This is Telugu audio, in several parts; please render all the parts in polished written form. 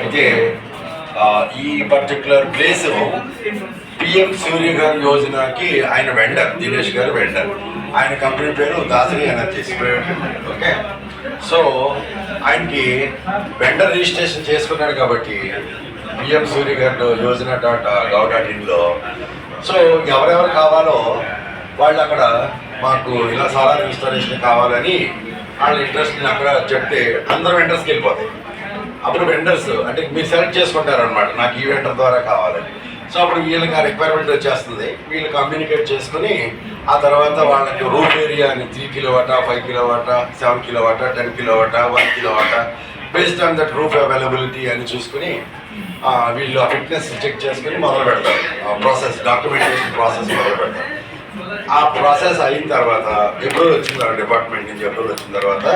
అయితే ఈ పర్టికులర్ ప్లేస్ పిఎం సూర్యఘర్ యోజనకి ఆయన వెండర్, దినేష్ గారు వెండర్. ఆయన కంపెనీ పేరు దాసరి ఎనర్జీస్. ఓకే, సో ఆయనకి వెండర్ రిజిస్ట్రేషన్ చేసుకున్నాడు కాబట్టి పిఎం సూర్యఘర్ యోజన.gov.in సో ఎవరెవరు కావాలో వాళ్ళు అక్కడ మాకు ఇలా సోలార్ ఇన్స్టాలేషన్ కావాలని వాళ్ళ ఇంట్రెస్ట్ని అక్కడ చెప్తే అందరు వెండర్స్కి వెళ్ళిపోతాయి. అప్పుడు వెండర్స్ అంటే మీరు సెలెక్ట్ చేసుకుంటారు అనమాట, నాకు ఈ వెండర్ ద్వారా కావాలని. సో అప్పుడు వీళ్ళకి ఆ రిక్వైర్మెంట్ వచ్చేస్తుంది, వీళ్ళు కమ్యూనికేట్ చేసుకుని ఆ తర్వాత వాళ్ళకి రూఫ్ ఏరియా అని 3 kilowatt, 5 kilowatt, 7 kilowatt, 10 kilowatt, 1 kilowatt based on that roof availability అని చూసుకుని వీళ్ళు ఆ ఫిట్నెస్ చెక్ చేసుకుని మొదలు పెడతారు. ప్రాసెస్, డాక్యుమెంటేషన్ ప్రాసెస్ మొదలు పెడతారు. ఆ ప్రాసెస్ అయిన తర్వాత అప్రూవల్ వచ్చిన తర్వాత, డిపార్ట్మెంట్ నుంచి అప్రూవల్ వచ్చిన తర్వాత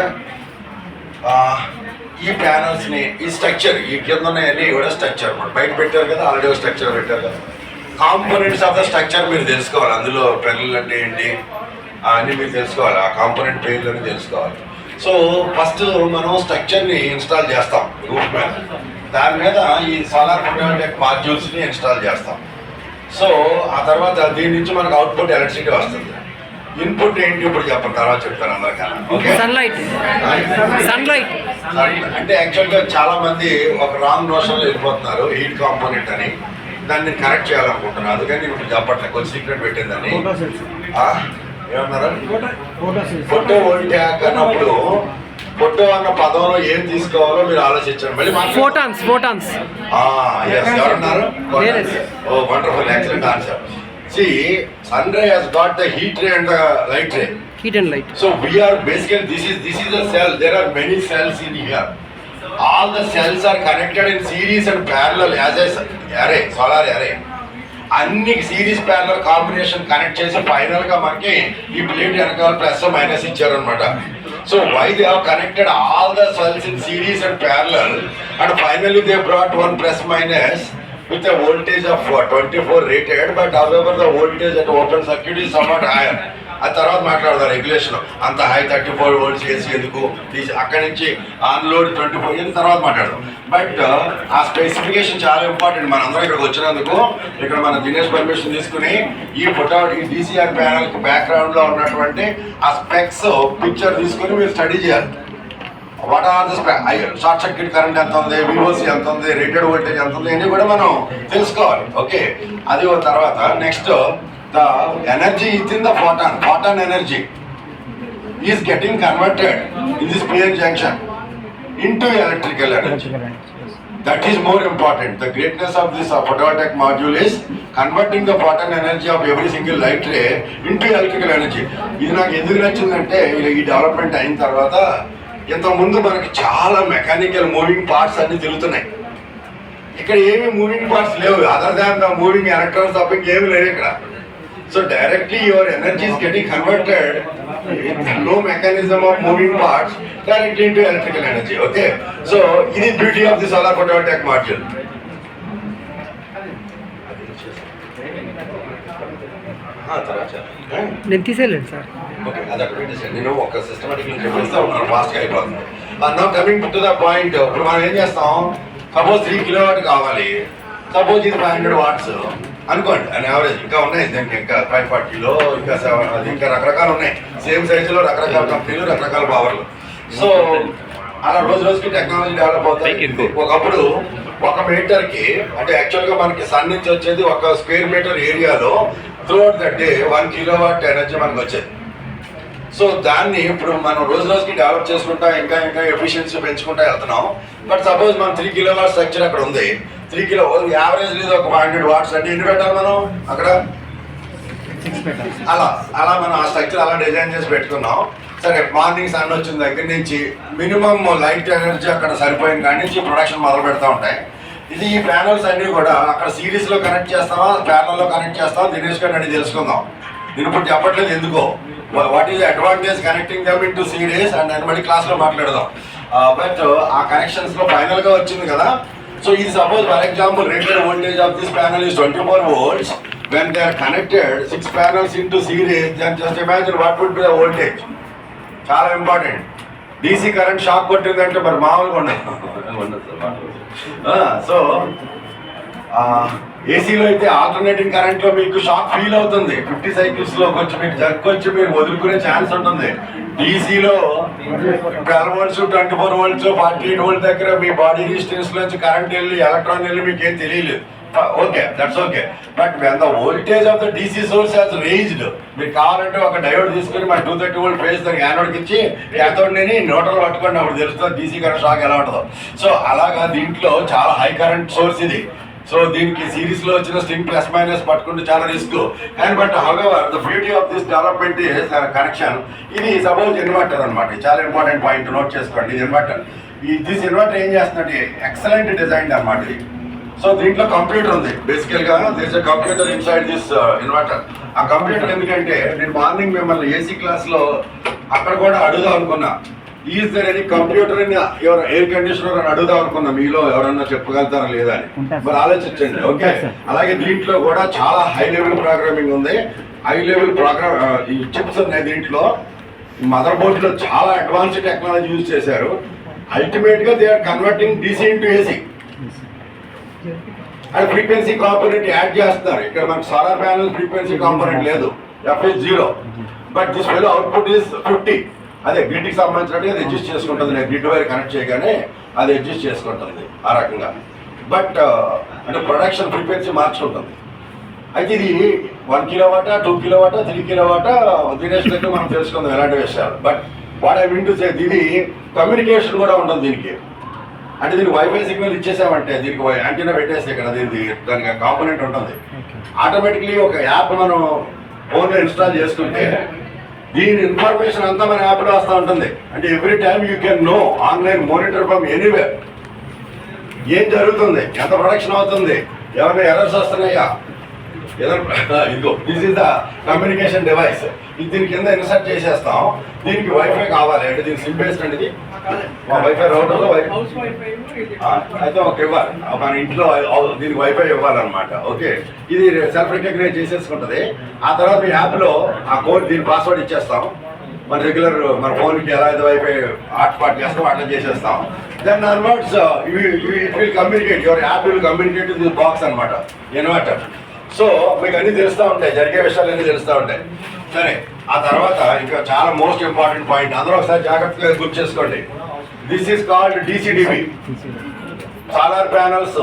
ఈ ప్యానల్స్ని, ఈ స్ట్రక్చర్, ఈ కింద ఉన్నాయని కూడా స్ట్రక్చర్ అనమాట. బయట పెట్టారు కదా, ఆల్రెడీ స్ట్రక్చర్ పెట్టారు కదా. కాంపోనెంట్స్ ఆఫ్ ద స్ట్రక్చర్ మీరు తెలుసుకోవాలి. అందులో పెన్నులు అంటే ఏంటి అన్నీ మీరు తెలుసుకోవాలి, ఆ కాంపోనెంట్ పేర్లని తెలుసుకోవాలి. సో ఫస్ట్ మనం స్ట్రక్చర్ని ఇన్స్టాల్ చేస్తాం రూఫ్ మీద. దాని మీద ఈ సోలార్ ఫోటోవోల్టాయిక్ మాడ్యూల్స్ని ఇన్స్టాల్ చేస్తాం. సో ఆ తర్వాత దీని నుంచి మనకు అవుట్పుట్ ఎలక్ట్రిసిటీ వస్తుంది. ఇన్పుట్ ఏంటి ఇప్పుడు చెప్పండి, తర్వాత చెప్తాను అందరికన్నా. ఓకే, సన్లైట్ అంటే యాక్చువల్గా చాలా మంది ఒక రాంగ్ నోషన్లో వెళ్ళిపోతున్నారు, హీట్ కాంపోనెంట్ అని. దాన్ని కరెక్ట్ చేయాలనుకుంటున్నాను, అందుకని నేను ఇప్పుడు చెప్పట్లేదు, కొంచెం సీక్రెట్ పెట్టిందని. ఏమన్నారు, ఫోటో వోల్టాయిక్ అన్నప్పుడు ఫోటో అన్న పదంలో ఏం తీసుకోవాలో మీరు ఆలోచించండి. మళ్ళీ ఫోటాన్స్ ఎవరన్నారు? Oh wonderful, excellent answer. See, sun ray has got the heat ray and the light ray. Heat and light. So we are basically, this is a cell. There are many cells in here. All the cells are connected in series and parallel as a array, solar array. అన్ని సిరీస్ ప్యారలల్ కాంబినేషన్ కనెక్ట్ చేసి ఫైనల్ గా మనకి ఈ ప్లేట్ వెనకాల ప్లస్ మైనస్ ఇచ్చారనమాట. So why they have connected all the cells in series and parallel and finally they brought one plus minus with a voltage of 24 rated, but however the voltage at open circuit is somewhat higher. ఆ తర్వాత మాట్లాడదాం రెగ్యులేషన్, అంత హై 34 volts చేసి ఎందుకు తీసి అక్కడి నుంచి ఆన్లోడ్ 24 ఇది తర్వాత మాట్లాడదాం. బట్ ఆ స్పెసిఫికేషన్ చాలా ఇంపార్టెంట్. మనందరం ఇక్కడికి వచ్చినందుకు ఇక్కడ మన దినేష్ పర్మిషన్ తీసుకుని ఈ ఫోటో, ఈ DCR ప్యానల్ బ్యాక్గ్రౌండ్లో ఉన్నటువంటి ఆ స్పెక్స్ పిక్చర్ తీసుకుని మీరు స్టడీ చేయాలి. What are the short circuit current ఎంత ఉంది, విఓసి ఎంత ఉంది, రేటెడ్ వోల్టేజ్ ఎంత ఉంది, అన్నీ కూడా మనం తెలుసుకోవాలి. ఓకే, అది తర్వాత next the energy is in the photon energy is getting converted in this PN junction into electrical energy. That is more important. The greatness of this photovoltaic module is converting the photon energy of every single light ray into electrical energy. ఇది నాకు ఎందుకు నచ్చిందంటే ఈ డెవలప్మెంట్ అయిన తర్వాత ఇంతకుముందు మనకి చాలా మెకానికల్ మూవింగ్ పార్ట్స్ అన్ని తిరుగుతున్నాయి. ఇక్కడ ఏమి మూవింగ్ పార్ట్స్ లేవు, other than the moving electrons తప్ప ఇంకేమి లేవు ఇక్కడ. So directly your energy is getting converted with no mechanism of moving parts directly into electrical energy. Okay, so ఇది beauty of the solar photovoltaic module. నేను తీసేయలేండి సార్. ఓకే, అది అక్కడ పెట్టేసాను. నేను ఒక సిస్టమేటిక్ చెప్పేస్తే ఒక ఫాస్ట్గా అయిపోతుంది. Now coming to the point, ఇప్పుడు మనం ఏం చేస్తాం, సపోజ్ 3 కిలోవాట్ కావాలి, సపోజ్ ఇది 500 వాట్స్ అనుకోండి అని యావరేజ్. ఇంకా ఉన్నాయి దీనికి, ఇంకా 540లో ఇంకా 7, ఇంకా రకరకాలు ఉన్నాయి. సేమ్ సైజులో రకరకాల కంపెనీలు, రకరకాల పవర్లు. సో అలా రోజు రోజుకి టెక్నాలజీ డెవలప్ అవుతాయి. ఒకప్పుడు 1 మీటర్కి అంటే యాక్చువల్గా మనకి సన్ నుంచి వచ్చేది 1 స్క్వేర్ మీటర్ ఏరియాలో throughout the day 1 kilowatt energy మనకు వచ్చేది. సో దాన్ని ఇప్పుడు మనం రోజు రోజుకి డెవలప్ చేసుకుంటా ఇంకా ఇంకా ఎఫిషియన్సీ పెంచుకుంటా వెళ్తున్నాం. బట్ సపోజ్ మనం 3 కిలోవాట్ స్ట్రక్చర్ అక్కడ ఉంది, 3 కిలో యావరేజ్ లేదు ఒక 500 వాట్స్ అంటే ఎన్ని పెట్టాలి మనం అక్కడ? అలా మనం ఆ స్ట్రక్చర్ అలా డిజైన్ చేసి పెట్టుకున్నాం. సరే, మార్నింగ్ సన్ వచ్చిన దగ్గర నుంచి మినిమం లైట్ ఎనర్జీ అక్కడ సరిపోయిన కాడి నుంచి ప్రొడక్షన్ మొదలు పెడతా ఉంటాయి. ఇది ఈ ప్యానల్స్ అన్నీ కూడా అక్కడ సిరీస్లో కనెక్ట్ చేస్తామా, ప్యానల్లో కనెక్ట్ చేస్తామా, దినేష్ గారిని అడిగి తెలుసుకుందాం. నేను ఇప్పుడు చెప్పట్లేదు ఎందుకో, what is advantage connecting them in to series and నేను మళ్ళీ క్లాస్లో మాట్లాడదాం. బట్ ఆ కనెక్షన్స్లో ఫైనల్గా వచ్చింది కదా. సో ఇది suppose for example rated voltage of this panel is 24 volts. When they are connected 6 panels into series, then just imagine what would be the voltage. చాలా ఇంపార్టెంట్. డీసీ కరెంట్ షాక్ కొట్టిందంటే మరి మామూలుగా ఉండదు. సో ఏసీలో అయితే ఆల్టర్నేటింగ్ కరెంట్లో మీకు షాక్ ఫీల్ అవుతుంది. 50 సైకిల్స్లో కొంచెం మీకు జరుపుకొచ్చి మీరు వదులుకునే ఛాన్స్ ఉంటుంది. డీసీలో 12 వోల్ట్స్ 24 వోల్ట్స్ 48 వోల్ట్ దగ్గర మీ బాడీ రెసిస్టెన్స్ నుంచి కరెంట్ వెళ్ళి ఎలక్ట్రాన్ వెళ్ళి మీకు ఏం తెలియలేదు. Okay, that's okay. But when the voltage of the DC source has raised, మీరు కావాలంటే ఒక డయోడ్ తీసుకుని మన 230 వోల్ట్ ఫేజ్ దానికి యానోడ్కి ఇచ్చి క్యాథోడ్ని న్యూట్రల్ పట్టుకోండి, అప్పుడు తెలుస్తుంది డీసీ కరెంట్ షాక్ ఎలా ఉంటుందో. సో అలాగా దీంట్లో చాలా హై కరెంట్ సోర్స్ ఇది. సో దీనికి సిరీస్ లో వచ్చిన స్ట్రింగ్ ప్లస్ మైనస్ పట్టుకుంటే చాలా risk. And but however the beauty of this development is connection. ఇది సపోజ్ ఇన్వర్టర్ అనమాట. చాలా ఇంపార్టెంట్ పాయింట్ నోట్ చేసుకోండి. ఇది ఇన్వర్టర్. దిస్ ఇన్వర్టర్ ఏం చేస్తుందంటే ఎక్సలెంట్ డిజైన్ అనమాట ఇది. సో దీంట్లో కంప్యూటర్ ఉంది. బేసికల్ గా this a computer inside this inverter. ఆ కంప్యూటర్ ఎందుకంటే నేను మార్నింగ్ మిమ్మల్ని ఏసీ క్లాస్ లో అక్కడ కూడా అడుగుదాం అనుకున్నా, is there any computer in your air conditioner అని అడుగుదాం అనుకున్నా, మీలో ఎవరన్నా చెప్పగలుగుతారా లేదా అని. మరి ఆలోచించండి. ఓకే, అలాగే దీంట్లో కూడా చాలా హై లెవెల్ ప్రోగ్రామింగ్ ఉంది. హై లెవెల్ ఈ చిప్స్ ఉన్నాయి దీంట్లో. మదర్ బోర్డ్ లో చాలా అడ్వాన్స్డ్ టెక్నాలజీ యూజ్ చేశారు. అల్టిమేట్ గా they are converting DC into AC. And frequency component add చేస్తున్నారు. ఇక్కడ మనకు సోలార్ ప్యానల్ ఫ్రీక్వెన్సీ కాంపోనెంట్ లేదు, FS 0. But this well output is 50. అదే గ్రిడ్కి సంబంధించినట్టుగా అది అడ్జస్ట్ చేసుకుంటుంది. నేను గ్రిడ్ వైర్ కనెక్ట్ చేయగానే అది అడ్జస్ట్ చేసుకుంటుంది ఆ రకంగా. బట్ అంటే ప్రొడక్షన్ ఫ్రీక్వెన్సీ మార్చుకుంటుంది. అయితే ఇది 1 కిలోవాట్ 2 కిలోవాట్ 3 కిలోవాట్ దినేష్ దగ్గర మనం తెలుసుకుందాం ఎలాంటి విషయాలు. But what I mean to say, ఇది కమ్యూనికేషన్ కూడా ఉంటుంది దీనికి. అంటే దీనికి వైఫై సిగ్నల్ ఇచ్చేసామంటే దీనికి యాంటీనా పెట్టేస్తే ఇక్కడ దానికి కాంపోనెంట్ ఉంటుంది. ఆటోమేటిక్లీ ఒక యాప్ మనం ఫోన్లో ఇన్స్టాల్ చేసుకుంటే దీని ఇన్ఫర్మేషన్ అంతా మన యాప్లో వస్తూ ఉంటుంది. అంటే every time you can know online monitor from anywhere ఏం జరుగుతుంది, ఎంత ప్రొడక్షన్ అవుతుంది, ఎవరైనా ఎర్రర్స్ వస్తున్నాయా, ఇదిగో this is the communication device. ఇది దీని కింద ఇన్సర్ట్ చేసేస్తాం. దీనికి వైఫై కావాలి అంటే దీనికి సిమ్ బేస్డ్ అనేది వైఫై రౌటర్లో అయితే ఒక ఇవ్వాలి మన ఇంట్లో దీనికి వైఫై ఇవ్వాలన్నమాట. ఓకే, ఇది సెల్ఫ్ రికగ్నైజ్ చేసేసుకుంటుంది. ఆ తర్వాత మీ యాప్లో ఆ కోడ్ దీని పాస్వర్డ్ ఇచ్చేస్తాం. మన రెగ్యులర్ మన ఫోన్కి ఎలా అయితే వైఫై హాట్స్పాట్ చేస్తాం అట్లా చేసేస్తాం. Then onwards it will communicate, your app will communicate this box అనమాట ఇన్వర్టర్. సో మీకు అన్ని తెలుస్తూ ఉంటాయి, జరిగే విషయాలు అన్నీ తెలుస్తూ ఉంటాయి. సరే, ఆ తర్వాత ఇంకా చాలా మోస్ట్ ఇంపార్టెంట్ పాయింట్ అందరూ ఒకసారి జాగ్రత్తగా గుర్తు చేసుకోండి. This is called DCDB. Solar panels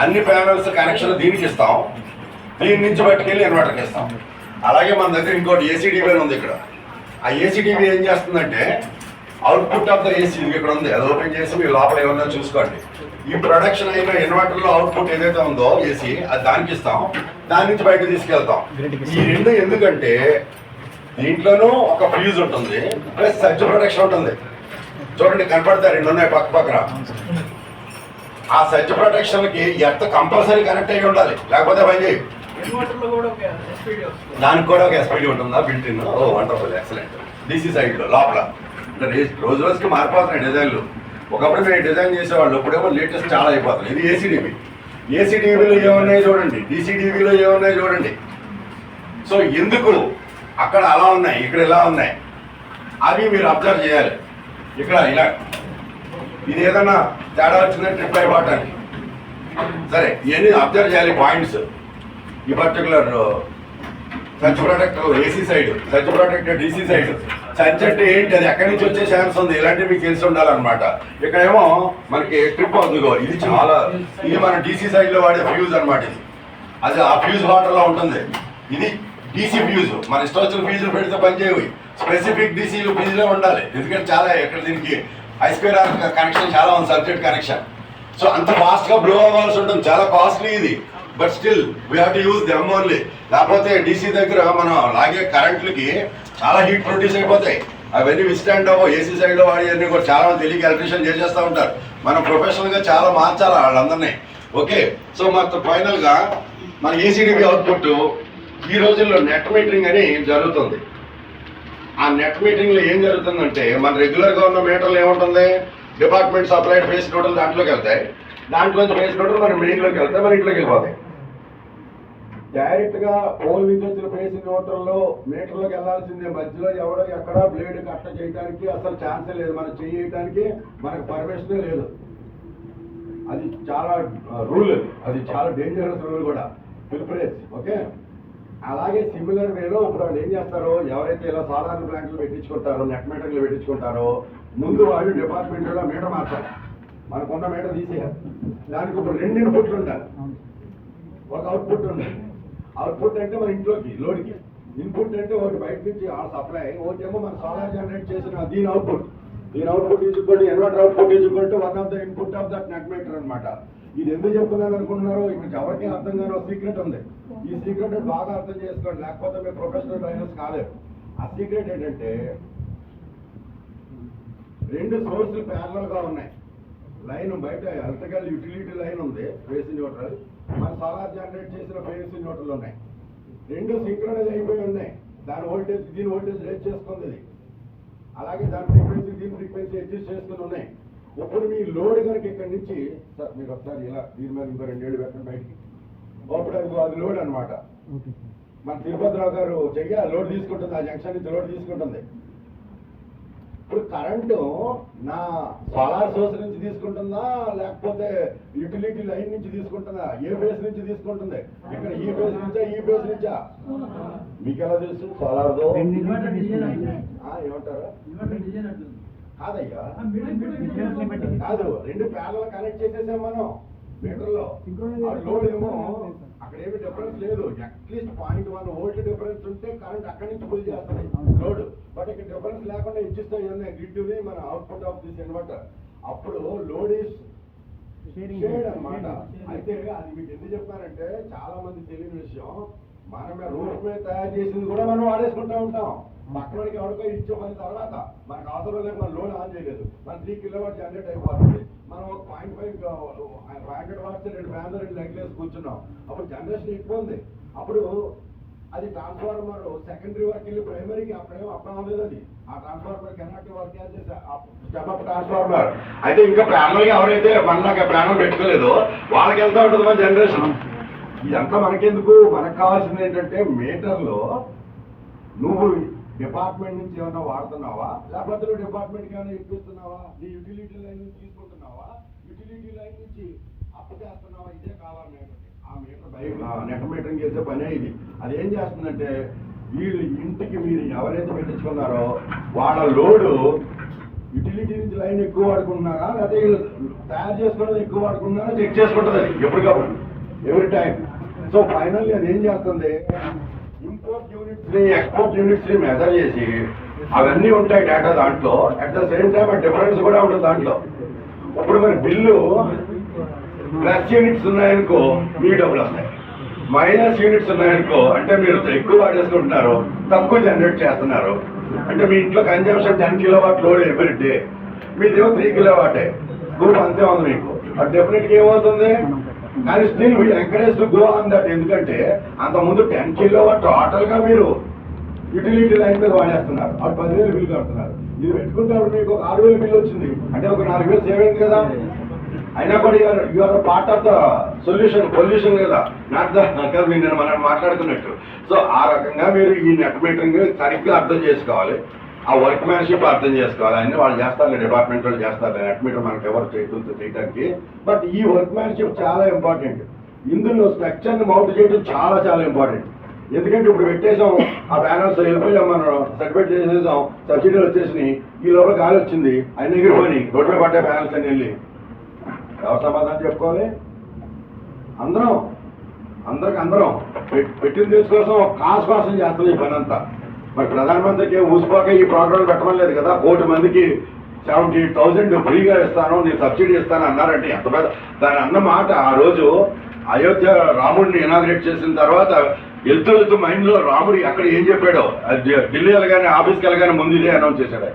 అన్ని ప్యానల్స్ కనెక్షన్ దీనికి ఇస్తాం, దీని నుంచి పట్టుకెళ్ళి ఇన్వర్టర్కి ఇస్తాం. అలాగే మన దగ్గర ఇంకోటి ఏసీడీబీ అని ఉంది ఇక్కడ. ఆ ఏసీడీబీ ఏం చేస్తుందంటే అవుట్పుట్ ఆఫ్ ద ఏసీ ఇక్కడ ఉంది, అది ఓపెన్ చేసి మీరు లోపల ఏమన్నా చూసుకోండి. ఈ ప్రొడక్షన్ అయిన ఇన్వర్టర్లో అవుట్పుట్ ఏదైతే ఉందో ఏసీ అది దానికి ఇస్తాం, దాని నుంచి బయట తీసుకెళ్తాం. ఈ రెండు ఎందుకంటే దీంట్లోనూ ఒక ఫ్యూజ్ ఉంటుంది ప్లస్ సర్జ్ ప్రొడక్షన్ ఉంటుంది. చూడండి కనపడతాయి, రెండు ఉన్నాయి పక్క పక్కన. ఆ సర్జ్ ప్రొటెక్షన్కి ఎర్త్ కంపల్సరీ కనెక్ట్ అయ్యి ఉండాలి, లేకపోతే పని చేయి. దానికి కూడా ఒక ఎస్పీడీ ఉంటుందా built in. Oh wonderful, excellent. DC సైడ్లో లోపల అంటే రోజు రోజుకి మారిపోతున్నాయి డిజైన్లు. ఒకప్పుడు మేము డిజైన్ చేసేవాళ్ళు, ఇప్పుడేమో లేటెస్ట్ చాలా అయిపోతున్నాయి. ఇది ఏసీడీబీ. ఏసీడీబీలో ఏమున్నాయి చూడండి, డీసీడీబీలో ఏమున్నాయి చూడండి. సో ఎందుకు అక్కడ అలా ఉన్నాయి ఇక్కడ ఇలా ఉన్నాయి అవి మీరు అబ్జర్వ్ చేయాలి. ఇక్కడ ఇలా ఇది ఏదన్నా తేడా వచ్చిందని ట్రిప్ అయిపోవటానికి. సరే, ఇవన్నీ అబ్జర్వ్ చేయాలి పాయింట్స్. ఈ particular surge protector AC side, surge protector DC side. Surge అంటే ఏంటి, అది ఎక్కడి నుంచి వచ్చే ఛాన్స్ ఉంది, ఇలాంటివి మీకు తెలిసి ఉండాలన్నమాట. ఇక్కడేమో మనకి ట్రిప్ అవుతుందిగో, ఇది చాలా ఇది మన డీసీ సైడ్లో వాడే ఫ్యూజ్ అనమాట. ఇది అది ఆ ఫ్యూజ్ వాటర్లో ఉంటుంది. ఇది డీసీ ఫ్యూజ్. మన ఇష్టం వచ్చిన ఫ్యూజులు పెడితే పనిచేయవి, స్పెసిఫిక్ డీసీ ఫ్యూజ్లో ఉండాలి. ఎందుకంటే చాలా ఇక్కడ దీనికి ఐస్క్వేర్ కనెక్షన్ చాలా ఉంది, సర్క్యూట్ కనెక్షన్. సో అంత ఫాస్ట్గా బ్లో అవ్వాల్సి ఉంటుంది, చాలా కాస్ట్లీ ఇది. But still we have to use them only. లేకపోతే డీసీ దగ్గర మనం లాగే కరెంట్లకి చాలా హీట్ ప్రొడ్యూస్ అయిపోతాయి. అవన్నీ విస్టాండ్ అవ్వ. ఏసీ సైడ్లో వాడి కూడా చాలా మంది తెలియక ఎలక్ట్రీషియన్ చేసేస్తూ ఉంటారు. మనం ప్రొఫెషనల్గా చాలా మార్చాలి వాళ్ళందరినీ. ఓకే, సో మొత్తం ఫైనల్గా మన ఏసీడీబీ అవుట్పుట్ ఈ రోజుల్లో నెట్ మీటరింగ్ అని జరుగుతుంది. ఆ నెట్ మీటరింగ్లో ఏం జరుగుతుందంటే మన రెగ్యులర్గా ఉన్న మీటర్లు ఏముంటుంది, డిపార్ట్మెంట్ సప్లైడ్ ఫేస్ టోటల్ దాంట్లోకి వెళ్తాయి. దాంట్లోంచి ఫేస్ టోటల్ మన మెయిన్లోకి వెళ్తాయి, మన ఇంట్లోకి వెళ్ళిపోతాయి. డైరెక్ట్ గా పోల్ నుంచి వచ్చిన ఫేస్ ఇన్వర్టర్లో మీటర్లోకి వెళ్ళాల్సిందే. మధ్యలో ఎవడో ఎక్కడ బ్లేడ్ కట్ట చేయడానికి అసలు ఛాన్సే లేదు. మనం చేయడానికి మనకు పర్మిషనే లేదు. అది చాలా రూల్, అది చాలా డేంజరస్ రూల్ కూడా, ప్రిఫరెన్స్. ఓకే, అలాగే సిమిలర్ వేలో ఇప్పుడు వాళ్ళు ఏం చేస్తారో, ఎవరైతే ఇలా సాధారణ ప్లాంట్లు పెట్టించుకుంటారో, నెట్ మీటర్లు పెట్టించుకుంటారో, ముందు వాళ్ళు డిపార్ట్మెంట్లో మీటర్ మార్చాలి. మనకున్న మీటర్ తీసేయాలి. దానికి ఇప్పుడు 2 ఇన్పుట్లు ఉండాలి, ఒక అవుట్పుట్ ఉండాలి. అవుట్పుట్ అంటే మన ఇంట్లోకి లోడ్కి, ఇన్పుట్ అంటే ఒకటి బయట నుంచి ఆ సప్లై, ఒకటేమో మన సోలార్ జనరేట్ చేసిన దీని అవుట్పుట్. దీని output equal inverter output equal to 1 of the input of that net meter అనమాట. ఇది ఎందుకు చెప్తున్నాను అనుకుంటున్నారు? మీకు ఎవరికి అర్థం కాని ఒక సీక్రెట్ ఉంది. ఈ సీక్రెట్ బాగా అర్థం చేసుకోండి, లేకపోతే మీరు ప్రొఫెషనల్ ట్రైనర్స్ కాలేరు. ఆ సీక్రెట్ ఏంటంటే 2 సోర్సులు ప్యారలల్ గా ఉన్నాయి. లైన్ బయట ఎలక్ట్రికల్ యూటిలిటీ లైన్ ఉంది, ఫేస్ న్యూట్రల్. మన సోలార్ జనరేట్ చేసిన ఫేస్ న్యూట్రల్ ఉన్నాయి. 2 సింక్రనైజ్ అయిపోయి ఉన్నాయి. దాని వోల్టేజ్ దీని వోల్టేజ్ రేట్ చేసుకుంది. అలాగే దాని ఫ్రీక్వెన్సీ దీని ఫ్రీక్వెన్సీ అడ్జస్ట్ చేసుకుని ఉన్నాయి. ఇప్పుడు మీ లోడ్ కనుక ఇక్కడ నుంచి, సార్ మీరు ఒకసారి ఇలా దీని మీద ఇంకో 2 ఏళ్ళు పెట్టండి బయటికి. అప్పుడు అది లోడ్ అనమాట. మన తిరుపతిరావు గారు చెయ్యి లోడ్ తీసుకుంటుంది, ఆ జంక్షన్ నుంచి లోడ్ తీసుకుంటుంది. ఇప్పుడు కరెంటు నా సోలార్ సోర్స్ నుంచి తీసుకుంటుందా, లేకపోతే యూటిలిటీ లైన్ నుంచి తీసుకుంటుందా, ఏ ఫేస్ నుంచి తీసుకుంటుంది? ఇక్కడ ఈ ఫేస్ నుంచా, ఈ ఫేస్ నుంచా? మీకు ఎలా తెలుసు? సోలార్దో ఏమంటారు? కాదయ్యా, కాదు, 2 ప్యారలల్ కనెక్ట్ చేసేసాం మనం మీటర్లో. లోడ్ ఏమో అక్కడ ఏమి డిఫరెన్స్ లేదు. అట్లీస్ట్ 0.1 వోల్ట్ డిఫరెన్స్ ఉంటే కరెంట్ అక్కడి నుంచి పుల్ చేస్తుంది లోడ్. బట్ ఇక్కడ డిఫరెన్స్ లేకుండా ఇచ్చిస్తాయి గ్రిడ్ మన అవుట్పుట్ ఆఫ్ దిస్ ఇన్వర్టర్. అప్పుడు లోడ్ ఈస్ షేడ్ అన్నమాట. అయితే అది మీకు ఎందుకు చెప్తారంటే, చాలా మంది తెలియని విషయం, మనమే రూఫ్ మీద తయారు చేసింది కూడా మనం వాడేసుకుంటూ ఉంటాం. పక్కనకి ఎవరికో ఇచ్చామని తర్వాత మనకు అవసరం లేదు, మన లోడ్ ఆన్ చేయలేదు, మన 3 కిలోవాట్ జనరేట్ అయిపోతుంది. మనం ఒక 0.5 వాట్స్ 2 ఫ్యాన్లు 2 లైట్లు వేసి కూర్చున్నాం. అప్పుడు జనరేషన్ ఎక్కువ ఉంది. అప్పుడు అది ట్రాన్స్ఫార్మర్ సెకండరీ వర్క్ వెళ్ళి ప్రైమరీకి అప్పుడేమో అవ్వలేదు. అది ఆ ట్రాన్స్ఫార్మర్ కెనాట్ వర్క్ చేసే స్టెప్ అప్ ట్రాన్స్ఫార్మర్. అయితే ఇంకా ప్యానల్ ఎవరైతే మనలాగా ప్యానల్ పెట్టుకోలేదో వాళ్ళకి వెళ్తా ఉంటుంది మన జనరేషన్. ఇదంతా మనకెందుకు? మనకు కావాల్సింది ఏంటంటే, మీటర్లో నువ్వు డిపార్ట్మెంట్ నుంచి ఏమైనా వాడుతున్నావా, లేకపోతే నువ్వు డిపార్ట్మెంట్కి ఏమైనా ఇప్పిస్తున్నావా, నీ యూటిలిటీ లైన్ నుంచి తీసుకుంటున్నావా, యూటిలిటీ లైన్ నుంచి అప్పు చేస్తున్నావా? ఇదే కావాలి. ఆ మీటర్ నెట్ మీటరింగ్ చేసే పనే ఇది. అది ఏం చేస్తుందంటే, వీళ్ళు ఇంటికి మీరు ఎవరైతే పెట్టించుకున్నారో వాళ్ళ లోడు యూటిలిటీ నుంచి లైన్ ఎక్కువ వాడుకుంటున్నారా, లేకపోతే వీళ్ళు తయారు చేసుకున్నది ఎక్కువ వాడుకుంటున్నారా చెక్ చేసుకుంటుంది అది ఎప్పటికప్పుడు, ఎవ్రీ టైం. సో ఫైనల్లీ అది ఏం చేస్తుంది, ఇంపోర్ట్ యూనిట్స్ ని ఎక్స్పోర్ట్ యూనిట్స్ ని మెజర్ చేసి అవన్నీ ఉంటాయి డేటా దాంట్లో. అట్ ద సేమ్ టైం ఆ డిఫరెన్స్ కూడా ఉంటుంది దాంట్లో. ఇప్పుడు మరి బిల్లు ప్లస్ యూనిట్స్ ఉన్నాయనుకో మీ డబ్బులు వస్తాయి, మైనస్ యూనిట్స్ ఉన్నాయనుకో అంటే మీరు ఎక్కువ వాడేసుకుంటున్నారు, తక్కువ జనరేట్ చేస్తున్నారు. అంటే మీ ఇంట్లో consumption 10 kilowatt load every day, మీదేమో 3 కిలోవాటే, గ్రూప్ అంతే ఉంది మీకు. అది డెఫినెట్గా ఏమవుతుంది? కానీ still we encourage to go on that. ఎందుకంటే అంతకుముందు 10 కిలోవాట్ టోటల్ గా మీరు యూటిలిటీ లైన్ మీద వాడేస్తున్నారు, అటు 10,000 బిల్లు కడుతున్నారు. ఇది పెట్టుకుంటే మీకు ఒక 6,000 బిల్లు వచ్చింది, అంటే ఒక 4,000 సేవ్ అయింది కదా. అయినా కూడా you are part of the solution, pollution కదా, నాట్ ద నేను మనం మాట్లాడుతున్నట్టు. సో ఆ రకంగా మీరు ఈ నెట్ మీటరింగ్ సరిగ్గా అర్థం చేసుకోవాలి, ఆ వర్క్ మ్యాన్షిప్ అర్థం చేసుకోవాలి. అన్ని వాళ్ళు చేస్తారు, డిపార్ట్మెంట్ వాళ్ళు చేస్తారు, నెట్ మీటర్ మనకు ఎవరు చేయడానికి. బట్ ఈ వర్క్ మ్యాన్షిప్ చాలా ఇంపార్టెంట్. ఇందులో స్ట్రక్చర్ని మౌంట్ చేయడం చాలా చాలా ఇంపార్టెంట్. ఎందుకంటే ఇప్పుడు పెట్టేసాం, ఆ ప్యానల్స్ వెళ్ళిపోయాం, మనం సర్టిఫికేట్ చేసేసాం, సబ్సిడీలు వచ్చేసినాయి, ఈ లోపల గాలి వచ్చింది, అన్ని ఎగిరిపోయి రోడ్డు మీద పడ్డాయి ప్యానల్స్ అని వెళ్ళి ఎవరు సమాధానం చెప్పుకోవాలి? అందరం పెట్టిన దేశం కోసం కాస్ కోసం చేస్తున్నాం ఈ పని అంతా. మరి ప్రధానమంత్రికి ఊసిపోక ఈ ప్రోగ్రాం పెట్టమని లేదు కదా. 1 కోటి మందికి 78,000 ఫ్రీగా ఇస్తాను, నేను సబ్సిడీ ఇస్తాను అన్నారంటే ఎంత పెద్ద దాని అన్న మాట. ఆ రోజు అయోధ్య రాముడిని ఇనాగ్రేట్ చేసిన తర్వాత వెళ్తూ మైండ్లో రాముడు అక్కడ ఏం చెప్పాడో, ఢిల్లీ వెళ్ళగానే ఆఫీస్కి వెళ్ళగానే ముందు ఇదే అనౌన్స్ చేశాడు.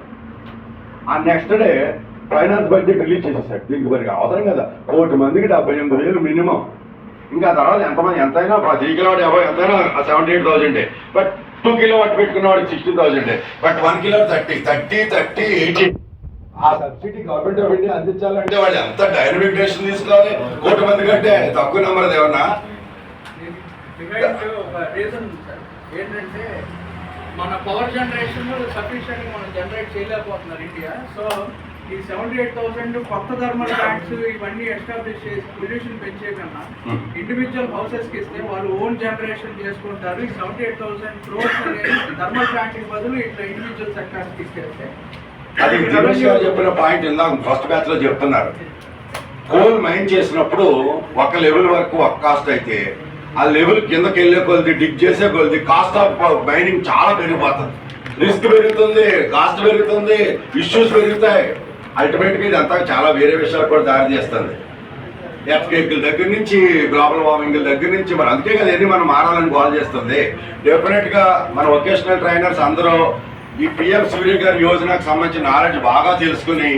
ఆ next day finance budget release చేసేసాడు. దీనికి మరి అవసరం కదా, 1 కోటి మందికి 78,000 మినిమం. ఇంకా తర్వాత ఎంతైనా 3 కిలోవాట్ ఎంతైనా 78,000. బట్ 2 కిలోవాట్ పెట్టుకున్న వాడికి 60,000. But 1 kilo 30, 80. ఆ సబ్సిడీ గవర్నమెంట్ ఆఫ్ ఇండియా అందించాలంటే వాళ్ళు ఎంత డైనమిక్ డెసిషన్ తీసుకోవాలి? 1 కోటి మంది కంటే తక్కువ నెంబర్ ఏమన్నా ఒక రీజన్ సార్ ఏంటంటే మన పవర్ జనరేషన్ సఫిషియెంట్ మనం జనరేట్ చేయలేకపోతున్నారు ఇండియా. సో ఈ 78,000 కొత్త థర్మల్ ప్లాంట్స్ ఇవన్నీ ఎస్టాబ్లిష్ చేసి పొల్యూషన్ పెంచే కన్నా ఇండివిజువల్ హౌసెస్కి ఇస్తే వాళ్ళు ఓన్ జనరేషన్ చేసుకుంటారు. ఈ 78,000 crores అనేది థర్మల్ ప్లాంట్కి బదులు ఇట్లా ఇండివిజువల్ సెక్టార్స్కి ఇచ్చేస్తే అది దినేష్ గారు చెప్పిన పాయింట్ ఇందాక ఫస్ట్ బ్యాచ్ లో చెప్తున్నారు. కోల్ మైన్ చేసినప్పుడు ఒక లెవెల్ వరకు ఒక కాస్ట్ అయితే ఆ లెవెల్ కిందకి వెళ్ళే కొద్ది డిగ్ చేసే కొద్ది కాస్ట్ ఆఫ్ మైనింగ్ చాలా పెరిగిపోతుంది, రిస్క్ పెరుగుతుంది, కాస్ట్ పెరుగుతుంది, ఇష్యూస్ పెరుగుతాయి. అల్టిమేట్ గా ఇదంతా చాలా వేరే విషయాలు కూడా దారి చేస్తుంది. ఎఫ్కేకుల దగ్గర నుంచి గ్లోబల్ వార్మింగ్ దగ్గర నుంచి మరి అందుకే కదా ఎన్ని మనం మారాలని గోల్ చేస్తుంది. డెఫినెట్ గా మన వొకేషనల్ ట్రైనర్స్ అందరూ ఈ పిఎం సూర్య గారి యోజనకు సంబంధించిన నాలెడ్జ్ బాగా తెలుసుకుని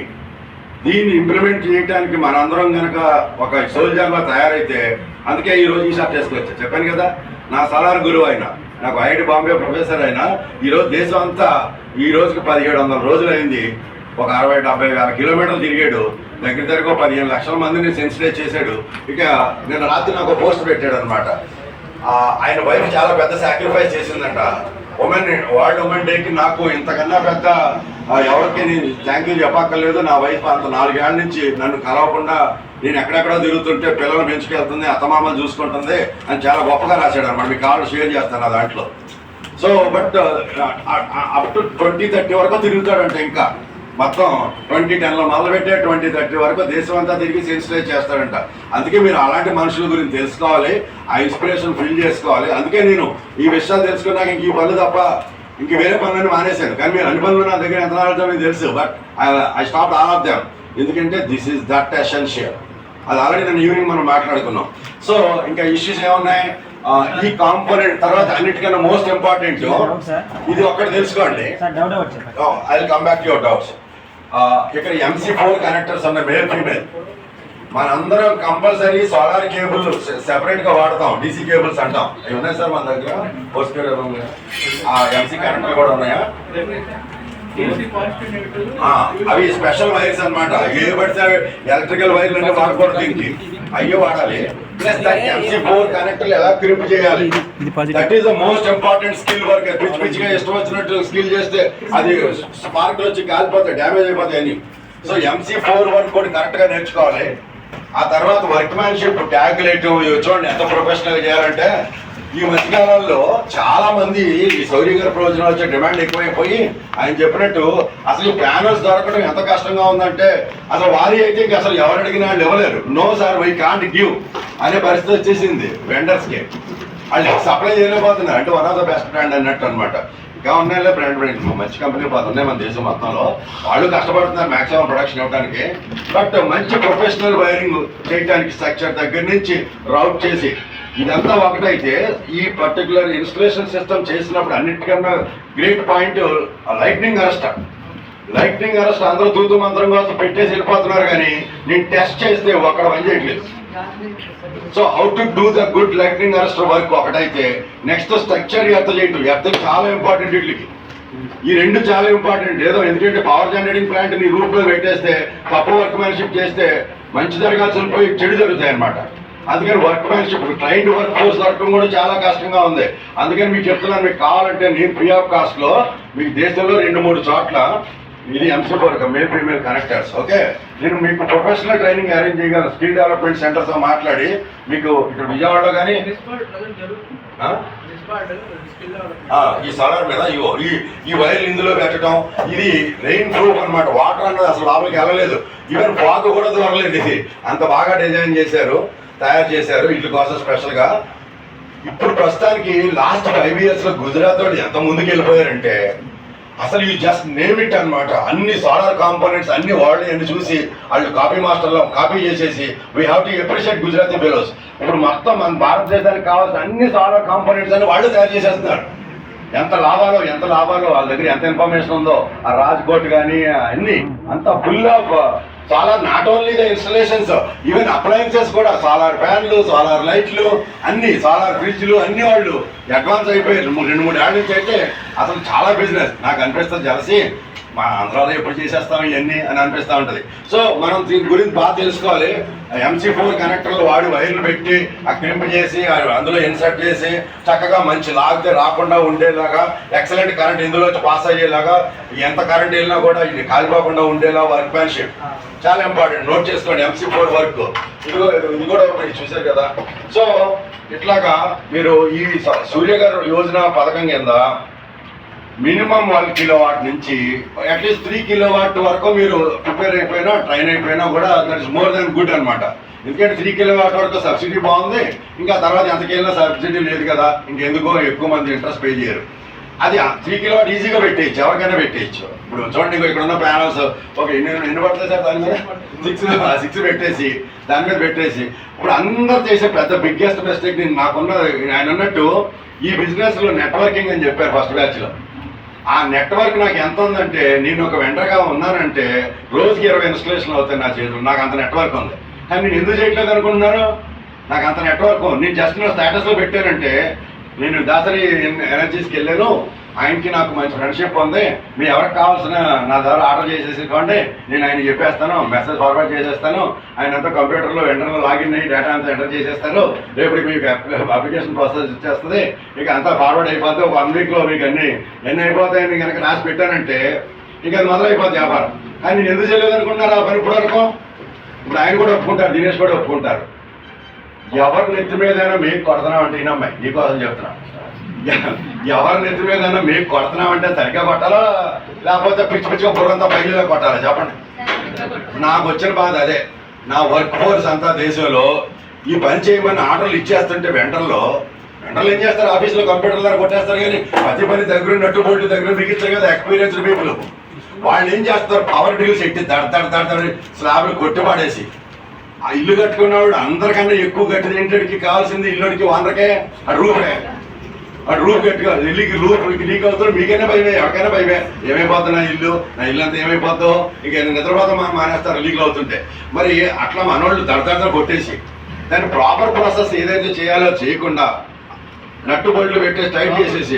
దీన్ని ఇంప్లిమెంట్ చేయడానికి మనందరం కనుక ఒక సోల్జర్గా తయారైతే, అందుకే ఈ రోజు ఈ షాప్ చేసుకొచ్చా. చెప్పాను కదా, నా సలార్ గురువు అయినా, నాకు ఐఐటి బాంబే ప్రొఫెసర్ అయినా ఈరోజు దేశం అంతా ఈ రోజుకి 1700 రోజులు అయింది. ఒక 60-70 వేల కిలోమీటర్లు తిరిగాడు, దగ్గర 15 లక్షల మందిని సెన్సిటైజ్ చేశాడు. ఇక నిన్న రాత్రి నాకు పోస్ట్ పెట్టాడు అనమాట. ఆయన వైఫ్ చాలా పెద్ద సాక్రిఫైస్ చేసిందంట. వరల్డ్ ఉమెన్ డేకి నాకు ఇంతకన్నా పెద్ద ఎవరికి నేను థ్యాంక్ యూ చెప్పక్కర్లేదు. నా వైఫ్ అంత 4 ఏళ్ళ నుంచి నన్ను కలవకుండా నేను ఎక్కడెక్కడో తిరుగుతుంటే పిల్లలు పెంచుకెళ్తుంది, అత్తమామలు చూసుకుంటుంది అని చాలా గొప్పగా రాశాడు అనమాట. మీకు కావాలి షేర్ చేస్తాను ఆ దాంట్లో. సో బట్ అప్ టు 2030 వరకు తిరుగుతాడంటే ఇంకా మొత్తం 2010లో మొదలుపెట్టే 2030 వరకు దేశం అంతా తిరిగి సెన్సిటైజ్ చేస్తాడంట. అందుకే మీరు అలాంటి మనుషుల గురించి తెలుసుకోవాలి, ఆ ఇన్స్పిరేషన్ ఫీల్ చేసుకోవాలి. అందుకే నేను ఈ విషయాలు తెలుసుకున్నాక ఇంక ఈ పనులు తప్ప ఇంక వేరే పనులన్నీ మానేశాను. కానీ మీరు అన్ని పనులు నా దగ్గర ఎంత నాలెడ్జో మీకు తెలుసు, but I stop all of them. ఎందుకంటే దిస్ ఈస్ దట్ ఎసెన్షియల్. అది ఆల్రెడీ నేను ఈవినింగ్ మనం మాట్లాడుకున్నాం. సో ఇంకా ఇష్యూస్ ఏమున్నాయి, ఈ కాంపోనెంట్ తర్వాత అన్నిటికన్నా మోస్ట్ ఇంపార్టెంట్ ఇది ఒక్కటి తెలుసుకోండి. I will come back to your doubts. ఇక్కడ MC4 కనెక్టర్స్ ఉన్నాయి, మేల్ ఫీమేల్. మనందరం కంపల్సరీ సోలార్ కేబుల్ సెపరేట్ గా వాడతాం, DC కేబుల్స్ అంటాం. అవి ఉన్నాయి సార్ మన దగ్గర. పోస్ట్ MC కనెక్టర్ కూడా ఉన్నాయా? అవి స్పెషల్ వైర్స్ అన్నమాట. ఏ పడితే ఎలక్ట్రికల్ వైర్లు అంటే వాడకూడదు, దీనికి అయ్యో వాడాలి. ప్లస్ MC4 కనెక్టర్లు ఎలా క్రిప్ చేయాలి, that is the most important skill work. పిచ్చి పిచ్చిగా ఇష్టం వచ్చినట్టు స్కిల్ చేస్తే అది స్పార్క్ వచ్చి కాలిపోతాయి, డ్యామేజ్ అయిపోతాయి అని. సో MC4 వర్క్ కూడా కరెక్ట్ గా నేర్చుకోవాలి. ఆ తర్వాత వర్క్ మ్యాన్షిప్, క్యాల్కులేటివ్ చూడండి ఎంత ప్రొఫెషనల్ చేయాలంటే. ఈ మధ్యకాలంలో చాలా మంది ఈ సౌర్య గారి ప్రయోజనాలు వచ్చే డిమాండ్ ఎక్కువైపోయి ఆయన చెప్పినట్టు అసలు ప్యానల్స్ దొరకడం ఎంత కష్టంగా ఉందంటే అసలు వారి అయితే ఇంకా అసలు ఎవరు అడిగినా వాళ్ళు ఇవ్వలేరు. No sir we can't give అనే పరిస్థితి వచ్చేసింది వెండర్స్కి. వాళ్ళు సప్లై చేయలేకపోతున్నారు. అంటే one of the best brand అన్నట్టు అనమాట. ఇంకా ఉన్నాయిలే బ్రాండ్ మంచి కంపెనీలు 10 ఉన్నాయి మన దేశం మొత్తంలో. వాళ్ళు కష్టపడుతున్నారు మ్యాక్సిమం ప్రొడక్షన్ ఇవ్వడానికి. బట్ మంచి ప్రొఫెషనల్ వైరింగ్ చేయడానికి స్ట్రక్చర్ దగ్గర నుంచి రౌట్ చేసి ఇదంతా ఒకటైతే ఈ పర్టికులర్ ఇన్స్టలేషన్ సిస్టమ్ చేసినప్పుడు అన్నిటికన్నా great point lightning arrest. Lightning arrest అందరూ తూతు మంత్రం కోసం పెట్టేసి వెళ్ళిపోతున్నారు, కానీ నేను టెస్ట్ చేస్తే ఒక్కడ పని చేయట్లేదు. So how to do the good lightning arrester work ఒకటైతే, నెక్స్ట్ స్ట్రక్చర్ ఎర్త్ చేయటం. ఎర్త్ చాలా ఇంపార్టెంట్ వీటికి. ఈ రెండు చాలా ఇంపార్టెంట్. ఏదో ఎందుకంటే పవర్ జనరేటింగ్ ప్లాంట్ నీ రూప్ లో పెట్టేస్తే తప్పు వర్క్ మ్యాన్షిప్ చేస్తే మంచి జరగాల్సిన పోయి చెడు జరుగుతాయి అనమాట. అందుకని వర్క్ మ్యాన్షిప్, ట్రైన్డ్ వర్క్ ఫోర్స్ దొరకడం కూడా చాలా కష్టంగా ఉంది. అందుకని మీకు చెప్తున్నాను, మీకు కావాలంటే నేను ఫ్రీ ఆఫ్ కాస్ట్ లో మీకు దేశంలో 2-3 చోట్ల ఇది MC4 male female connectors. Okay, నేను మీకు ప్రొఫెషనల్ ట్రైనింగ్ అరేంజ్ చేయగలను. స్కిల్ డెవలప్మెంట్ సెంటర్ తో మాట్లాడి మీకు ఇక్కడ విజయవాడలో కానీ ఈ సోలార్ మీద ఈ వైర్లు ఇందులో పెట్టడం, ఇది రెయిన్ ప్రూఫ్ అనమాట. వాటర్ అన్నది అసలు లోపలికి వెళ్ళలేదు, ఈవెన్ ఫాగ్ కూడా దొరకలేదు. ఇది అంత బాగా డిజైన్ చేశారు, తయారు చేశారు వీటి కోసం స్పెషల్ గా. ఇప్పుడు ప్రస్తుతానికి లాస్ట్ 5 years లో గుజరాత్ వాళ్ళు ఎంత ముందుకు వెళ్ళిపోయారంటే అసలు ఈ జస్ట్ నేమ్ ఇట్ అనమాట. అన్ని సోలార్ కాంపోనెంట్స్ అన్ని వాళ్ళు అన్ని చూసి వాళ్ళు కాపీ మాస్టర్లో కాపీ చేసేసి we have to appreciate Gujarati fellows. ఇప్పుడు మొత్తం మన భారతదేశానికి కావాల్సిన అన్ని సోలార్ కాంపోనెంట్స్ అని వాళ్ళు తయారు చేసేస్తున్నారు. ఎంత లాభాలో వాళ్ళ దగ్గర ఎంత ఇన్ఫర్మేషన్ ఉందో. ఆ రాజ్కోట్ కానీ అన్ని అంతా full of solar. Not only the installations, even appliances కూడా, సోలార్ ఫ్యాన్లు, సోలార్ లైట్లు, అన్ని సోలార్ ఫ్రిడ్జ్లు అన్ని వాళ్ళు అడ్వాన్స్ అయిపోయారు. 2-3 ఏళ్ళ నుంచి అయితే అసలు చాలా బిజినెస్ నాకు అనిపిస్తుంది. జలసి మా ఆంధ్రాలో ఎప్పుడు చేసేస్తాం ఇవన్నీ అని అనిపిస్తూ ఉంటుంది. సో మనం దీని గురించి బాగా తెలుసుకోవాలి. MC4 కనెక్టర్లు వాడి వైర్లు పెట్టి ఆ క్రింప్ చేసి అందులో ఇన్సర్ట్ చేసి చక్కగా మంచి లాగితే రాకుండా ఉండేలాగా ఎక్సలెంట్ కరెంట్ ఇందులో పాస్ అయ్యేలాగా ఎంత కరెంట్ వెళ్ళినా కూడా ఇది కాలిపోకుండా ఉండేలా వర్క్ మ్యాన్షిప్ చాలా ఇంపార్టెంట్. నోట్ చేసుకోండి MC4 వర్క్. ఇది కూడా ఒకటి చూశారు కదా. సో ఇట్లాగా మీరు ఈ సూర్యగారు యోజన పథకం కింద మినిమం 1 కిలోవాట్ నుంచి అట్లీస్ట్ 3 కిలోవాట్ వరకు మీరు ప్రిపేర్ అయిపోయినా ట్రైన్ అయిపోయినా కూడా that is more than good అనమాట. ఎందుకంటే 3 కిలోవాట్ వరకు సబ్సిడీ బాగుంది. ఇంకా తర్వాత ఎంతకెళ్ళినా సబ్సిడీ లేదు కదా, ఇంకెందుకో ఎక్కువ మంది ఇంట్రెస్ట్ పే చేయరు. అది 3 కిలోవాట్ ఈజీగా పెట్టేయచ్చు, ఎవరికైనా పెట్టేయచ్చు. ఇప్పుడు చూడండి ఇక్కడ ఉన్న ప్యానల్స్ ఒక ఎన్ని పడుతుంది సార్ దాని మీద 6 పెట్టేసి దాని మీద పెట్టేసి ఇప్పుడు అందరూ చేసే పెద్ద బిగ్గెస్ట్ మిస్టేక్ నాకున్న ఆయన అన్నట్టు ఈ బిజినెస్లో నెట్వర్కింగ్ అని చెప్పారు ఫస్ట్ బ్యాచ్లో. ఆ నెట్వర్క్ నాకు ఎంత ఉందంటే నేను ఒక వెంటర్గా ఉన్నానంటే రోజుకి 20 ఇన్స్టలేషన్ అవుతాయి నా చేతులు. నాకు అంత నెట్వర్క్ ఉంది. కానీ నేను ఎందుకు చేయట్లేదు అనుకుంటున్నారు? నాకు అంత నెట్వర్క్ నేను జస్ట్ నా స్టేటస్లో పెట్టానంటే నేను దాసరి ఎనర్జీస్కి వెళ్ళాను, ఆయనకి నాకు మంచి ఫ్రెండ్షిప్ ఉంది, మీ ఎవరికి కావాల్సిన నా ద్వారా ఆర్డర్ చేసేసుకోండి, నేను ఆయన చెప్పేస్తాను, మెసేజ్ ఫార్వర్డ్ చేసేస్తాను, ఆయన అంతా కంప్యూటర్లో వెంటర్లో లాగిన్ అయ్యి డేటా అంతా ఎంటర్ చేసేస్తారు, రేపటికి మీకు అప్లికేషన్ ప్రాసెస్ ఇచ్చేస్తుంది, ఇక అంతా ఫార్వర్డ్ అయిపోతే ఒక 1 వీక్లో మీకు ఎన్ని అయిపోతాయని కనుక రాసి పెట్టానంటే ఇక అది మొదలైపోతుంది వ్యాపారం. కానీ నేను ఎందుకు చేయలేదు అనుకుంటున్నారు ఆ పని ఇప్పుడు వరకు? ఇప్పుడు ఆయన కూడా ఒప్పుకుంటారు, దినేష్ కూడా ఒప్పుకుంటారు. ఎవరి నెత్తి మీదైనా మీకు కొడుతున్నాం అంటే ఈయనమ్మాయి నీకోసం చెప్తున్నా, ఎవరి నెత్తి మీదైనా మీకు కొడుతున్నాం అంటే సరిగ్గా కొట్టాలా లేకపోతే పిచ్చి పిచ్చిగా బుర్రంతా పైగా కొట్టాలా చెప్పండి. నాకు వచ్చిన బాధ అదే. నా వర్క్ ఫోర్స్ అంతా దేశంలో ఈ పని చేయమని ఆర్డర్లు ఇచ్చేస్తుంటే వెంటర్లు ఏం చేస్తారు, ఆఫీసులో కంప్యూటర్ ద్వారా కొట్టేస్తారు. కానీ ప్రతి పని దగ్గర నట్టు బోల్ట్ దగ్గర బిగించారు కదా ఎక్స్పీరియన్స్డ్ పీపుల్. వాళ్ళు ఏం చేస్తారు, పవర్ డ్రిల్స్ ఎట్టి దడతాడు స్లాబ్లు కొట్టిపాడేసి ఆ ఇల్లు కట్టుకున్నవాడు అందరికన్నా ఎక్కువ కట్టింది ఏంటికి కావాల్సింది ఇల్లుడికి ఓనర్కే ఆ రూఫే. ఆ రూఫ్ కట్టుకో ఇల్లుకి రూఫ్ లీక్ అవుతుంది, మీకైనా భయమే ఎవరికైనా భయమే. ఏమైపోతుంది నా ఇల్లు అంతా ఏమైపోతుందో, ఇక నిద్రపోతా మానేస్తారు లీక్లు అవుతుంటే. మరి అట్లా మనోళ్ళు దడదడ కొట్టేసి దాని ప్రాపర్ ప్రాసెస్ ఏదైతే చేయాలో చేయకుండా నట్టు బొళ్ళు పెట్టేసి టైట్ చేసేసి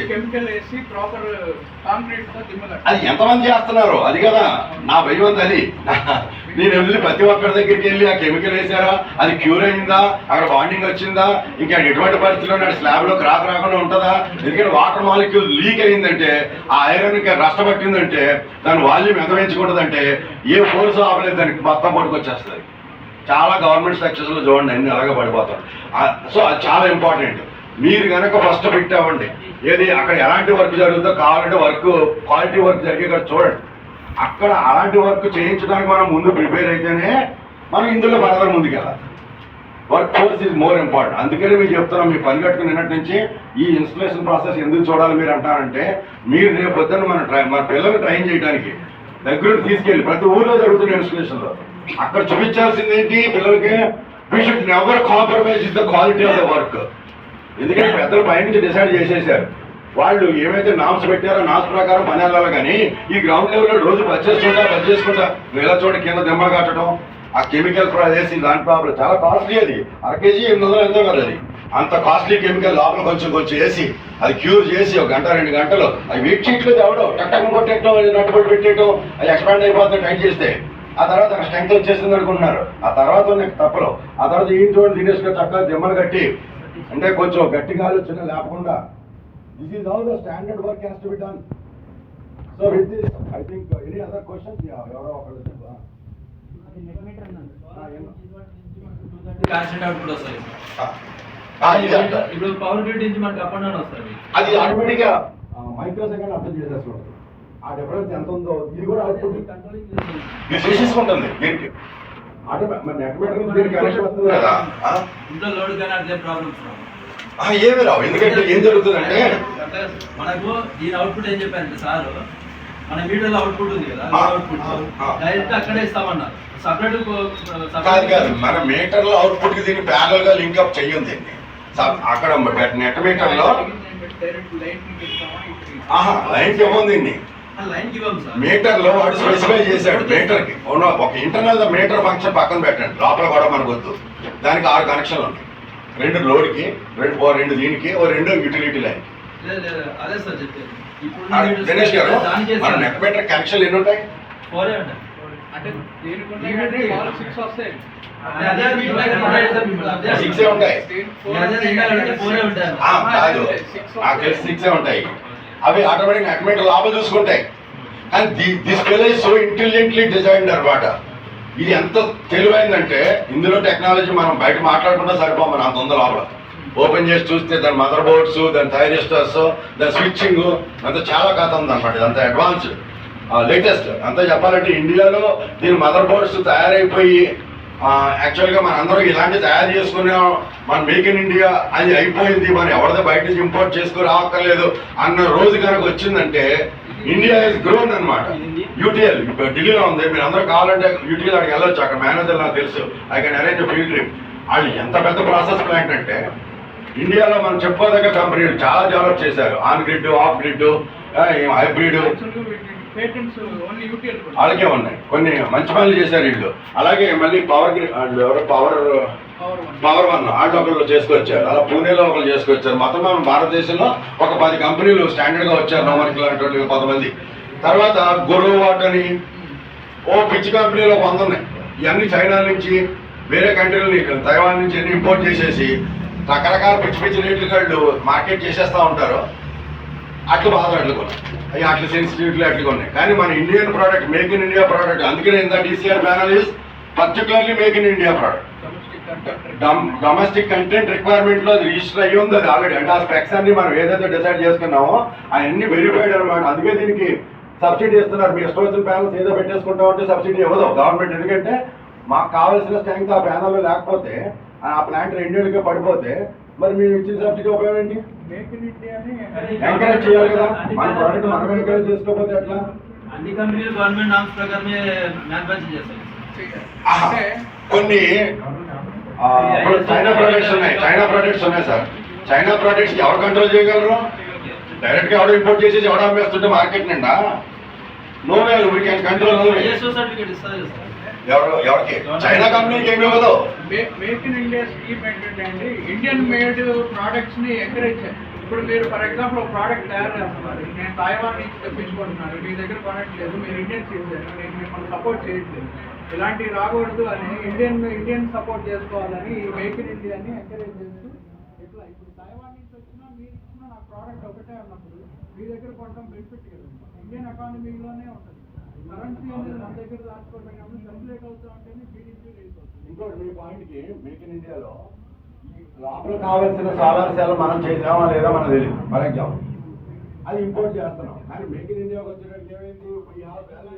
అది ఎంతమంది చేస్తున్నారు అది కదా నా భయం అంత. అది నేను వెళ్ళి ప్రతి ఒక్కరి దగ్గరికి వెళ్ళి ఆ కెమికల్ వేసారా, అది క్యూర్ అయిందా, అక్కడ బాండింగ్ వచ్చిందా, ఇంకా ఎటువంటి పరిస్థితుల్లో స్లాబ్లో క్రాక్ రాకుండా ఉంటుందా? ఎందుకంటే వాటర్ మాలిక్యూల్ లీక్ అయిందంటే ఆ ఐరన్ నష్టపట్టిందంటే దాని వాల్యూమ్ ఎంత పెంచుకుంటుందంటే ఏ ఫోర్స్ ఆపలేదు, దానికి మొత్తం పట్టుకొచ్చేస్తుంది. చాలా గవర్నమెంట్ స్ట్రక్చర్స్లో చూడండి అన్ని అలాగే పడిపోతాం. సో అది చాలా ఇంపార్టెంట్. మీరు కనుక ఫస్ట్ ఫిట్ అవ్వండి, ఏది అక్కడ ఎలాంటి వర్క్ జరుగుతుందో కావాలంటే వర్క్ క్వాలిటీ వర్క్ జరిగేక్కడ చూడండి. అక్కడ అలాంటి వర్క్ చేయించడానికి మనం ముందు ప్రిపేర్ అయితేనే మనం ఇందులో ఫర్దర్ ముందుకెళ్ళాలి. Work force is more important. అందుకని మీరు చెప్తున్నాం, మీ పని కట్టుకుని నిన్నటి నుంచి ఈ ఇన్స్టలేషన్ ప్రాసెస్ ఎందుకు చూడాలి మీరు అంటారంటే, మీరు రేపు పొద్దున్న మన పిల్లల్ని ట్రైన్ చేయడానికి దగ్గర తీసుకెళ్ళి ప్రతి ఊర్లో జరుగుతున్న ఇన్స్టలేషన్లో అక్కడ చూపించాల్సింది ఏంటి పిల్లలకి, we should never compromise in the quality of the work. ఎందుకంటే పెద్దలు పైనుంచి డిసైడ్ చేసేసారు, వాళ్ళు ఏమైతే నామ్స్ పెట్టారో నామ్స్ ప్రకారం పని వెళ్ళాలి. కానీ ఈ గ్రౌండ్ లెవెల్లో రోజు బస్ చేసుకుంటా ఇలా చూడండి కింద దెమ్మ కట్టడం, ఆ కెమికల్ వేసి దాని ప్రాబ్లం చాలా కాస్ట్లీ. అది 1 కేజీ 800 ఎంతో కదా, అది అంత కాస్ట్లీ కెమికల్ లోపల కొంచెం వేసి అది క్యూర్ చేసి 1 గంట 2 గంటలు అవి వెయిట్ చేయట్లేదు ఎవడో టక్కన కొట్టేయటం, నట్టుబడి పెట్టేయటం, అది ఎక్స్పాండ్ అయిపోతుంది టైం చేస్తే. ఆ తర్వాత స్ట్రెంగ్త్ వచ్చేసింది అనుకుంటున్నారు, ఆ తర్వాత తప్పలు. ఆ తర్వాత ఏం చూడండి దినేష్గా చక్కగా దెమ్మలు కట్టి అంటే కొంచెం గట్టిగా ఆలోచన లేకుండా this is how the standard work has to be done. So with this I think any other questions ఎవరో ఒకళ్ళు ఇప్పుడు పవర్ గ్రిడ్ నుంచి మనకి అప్ అండ్ డౌన్ వస్తుంది, అది ఆటోమేటిక్గా మైక్రో సెకండ్ అర్థం చేసేస్తుంది. ఆ డిఫరెన్స్ ఎంత ఉందో ఇది కూడా అవుట్పుట్ ఇది చేసేసుకుంటుంది. దీనికి ఏమి రావు, ఎందుకంటే ఏం జరుగుతుందంటే మనకు దీని అవుట్పుట్ ఏం చెప్పారంటే సార్, మన మీటర్లో అవుట్పుట్ ఉంది కదా, అవుట్పుట్ డైరెక్ట్ అక్కడే ఇస్తామన్నారు. సపరేట్ కాదు, మన మీటర్లో అవుట్పుట్ కి దీన్ని ప్యారల్ గా లింక్అప్ చెయ్యం. దీన్ని అక్కడ నెట్ మీటర్లో లైన్ ఇవ్వం. దీన్ని మీటర్ లో వాడు స్పెసిఫై చేశాడు. మీటర్ కి ఒక ఇంటర్నల్ మీటర్ ఫంక్షన్ పక్కన పెట్టండి, లోపల కూడా మనకు వద్దు. దానికి 6 కనెక్షన్లు ఉన్నాయి, 2 లోడ్ కి, 2 దీనికి, 2 యూటిలిటీ లైన్. అదే సార్ చెప్పేది. దినేష్ గారు మన నెట్ మీటర్ కనెక్షన్లు ఎన్ని ఉంటాయి? అంటే దేనికి ఉన్నాయంటే వాళ్ళు 6 వస్తాయి. 6 ఉంటాయి. కాదు, నాకు తెలిసి 6 ఉంటాయి. అవి ఆటోమేటిక్ నెట్ మీటర్ లాభం చూసుకుంటాయి. కానీ this fellow is so intelligently designed అనమాట. ఇది ఎంత తెలివైందంటే ఇందులో టెక్నాలజీ మనం బయట మాట్లాడకుండా సరిపోం, మన అంత ఉంది లోపల. ఓపెన్ చేసి చూస్తే దాని మదర్ బోర్డ్స్, దాని థైరిస్టర్స్, దాని స్విచ్చింగ్ అంతా చాలా కథ ఉంది అనమాట. ఇదంతా అడ్వాన్స్ లేటెస్ట్. అంతా చెప్పాలంటే ఇండియాలో దీని మదర్ బోర్డ్స్ తయారైపోయి యాక్చువల్గా మన అందరూ ఇలాంటి తయారు చేసుకునే మన మేక్ ఇన్ ఇండియా అది అయిపోయింది, మనం ఎవరిదో బయట నుంచి ఇంపోర్ట్ చేసుకుని రావక్కర్లేదు అన్న రోజు కనుక వచ్చిందంటే ఇండియా ఇస్ గ్రోన్ అనమాట. యూటీఎల్ ఢిల్లీలో ఉంది, మీరు అందరూ కావాలంటే యూటీఎల్ అక్కడికి వెళ్ళొచ్చు. అక్కడ మేనేజర్ నాకు తెలుసు, I can arrange field trip. వాళ్ళు ఎంత పెద్ద ప్రాసెస్ ప్లాంట్ అంటే ఇండియాలో మనం చెప్పుకోదగ్గ కంపెనీలు చాలా డెవలప్ చేశారు. On grid, off grid, hybrid అలాగే ఉన్నాయి. కొన్ని మంచి పనులు చేశారు వీళ్ళు. అలాగే మళ్ళీ పవర్ వన్ వాళ్ళు ఒకళ్ళు చేసుకొచ్చారు. అలా పూణేలో ఒకళ్ళు చేసుకొచ్చారు. మొత్తం మనం భారతదేశంలో ఒక 10 కంపెనీలు స్టాండర్డ్గా వచ్చారు. నోమర్కి లాంటి కొంతమంది. తర్వాత గొరవాట్ అని పిచ్చి కంపెనీలు 100 ఉన్నాయి. ఇవన్నీ చైనా నుంచి వేరే కంట్రీలని తైవాన్ నుంచి అన్ని ఇంపోర్ట్ చేసేసి రకరకాల పిచ్చి రేట్లు వాళ్ళు మార్కెట్ చేసేస్తూ ఉంటారు. అట్లు బాగా అట్లు కొన్నాయి, అవి అట్లు సెన్సిటివిటీ అట్లు కొన్నాయి. కానీ మన Indian product, make in India product, అందుకనే ఇంత DCR panel is particularly make in India product. Domestic content requirement లో రిజిస్టర్ అయ్యి ఉంది అది ఆల్రెడీ. అంటే ఆ స్పెక్స్ అన్ని మనం ఏదైతే డిసైడ్ చేసుకున్నామో అవన్నీ వెరిఫైడ్ అనమాట. అందుకే దీనికి సబ్సిడీ ఇస్తున్నారు. మీ ఇష్టం వచ్చిన ప్యానల్స్ ఏదో పెట్టేసుకుంటాం అంటే సబ్సిడీ ఇవ్వదు గవర్నమెంట్. ఎందుకంటే మాకు కావాల్సిన స్ట్రెంగ్త్ ఆ ప్యానల్లో లేకపోతే, ఆ ప్లాంట్ 2 ఏళ్ళకే పడిపోతే మరి మీరు ఇచ్చిన సబ్సిడీ ఉపయోగం ఏంటి? ఎంకరేజ్ చేయాలి కదా. మన ప్రోడక్ట్ మనం ఎంకరేజ్ చేసుకోకపోతే ఎట్లా? అన్ని కంపెనీలు గవర్నమెంట్ నామ్స్ ప్రకారమే మ్యానుఫ్యాక్చర్ చేస్తాయి. కొన్ని చైనా ప్రొడక్ట్స్ ఉన్నాయి సార్. చైనా ప్రొడక్ట్స్ ఎవరు కంట్రోల్ చేయగలరు? డైరెక్ట్ గా ఎవరు ఇంపోర్ట్ చేసేసి ఎవరు అమ్మేస్తుంటే మార్కెట్ నిండా no way we can control. ఎవరికి? చైనా కంపెనీకి ఏమి ఇవ్వదు. మేక్ ఇన్ ఇండియా స్కీమ్ ఏంటంటే అండి, ఇండియన్ మేడ్ ప్రోడక్ట్స్ ని ఎంకరేజ్ చేయాలి. ఇప్పుడు మీరు ఫర్ ఎగ్జాంపుల్ ఒక ప్రోడక్ట్ తయారు చేస్తున్నారు, నేను తైవాన్ నుంచి తెప్పించుకుంటున్నాను, మీ దగ్గర ప్రోడక్ట్ లేదు, మీరు ఇండియన్ చేశారు, నేను మిమ్మల్ని సపోర్ట్ చేయట్లేదు, ఇలాంటివి రాకూడదు అని ఇండియన్ సపోర్ట్ చేసుకోవాలని మేక్ ఇన్ ఇండియాని ఎంకరేజ్ చేస్తూ ఇట్లా ఇప్పుడు తైవాన్ నుంచి వచ్చినా మీరు ఇచ్చినా నాకు ప్రోడక్ట్ ఒకటే అన్నప్పుడు మీ దగ్గర కొనడం బెనిఫిట్ కదా. ఇండియన్ ఎకానమీలోనే ఉంటుంది. కరెన్సీ అనేది మన దగ్గర దాచుకోవడం సర్క్యులేట్ అవుతూ ఉంటేనే జీడీపీ రేట్ అవుతుంది. ఇంకోటి మీ పాయింట్కి మేక్ ఇన్ ఇండియాలో లోపల కావాల్సిన సోలార్ సెల్ మనం చేసామా లేదా మనకు తెలియదు. ఫర్ ఎగ్జాంపుల్ అది ఇంపోర్ట్ చేస్తున్నాం. కానీ మేక్ ఇన్ ఇండియాకి వచ్చేటప్పుడు ఏమైంది?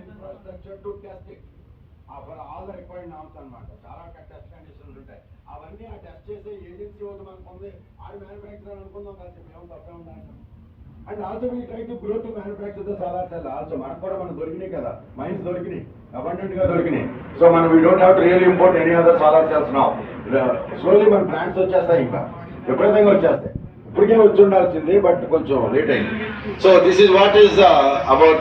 Infrastructure to test it for all the required norms అనమాట. చాలా టెస్ట్ కండిషన్స్ ఉంటాయి. అవన్నీ ఆ టెస్ట్ చేసే ఏజెన్సీ ఒకటి మనకు ఉంది. ఆడు మ్యానుఫ్యాక్చర్ అనుకుందాం కలిసి మేము తప్పే ఉండాలి. And also we try to grow to manufacture the solar cell also. మనకు కూడా మనకు దొరికినాయి కదా, మైన్స్ దొరికినాయి, అబండెంట్ గా దొరికినాయి. సో మనం we don't have to real import any other solar cells now. Slowly మన ప్లాంట్స్ వచ్చేస్తాయి, ఇంకా విపరీతంగా వచ్చేస్తాయి. ఇప్పటికే వచ్చి ఉండాల్సింది, బట్ కొంచెం లేట్ అయింది. So this is what is about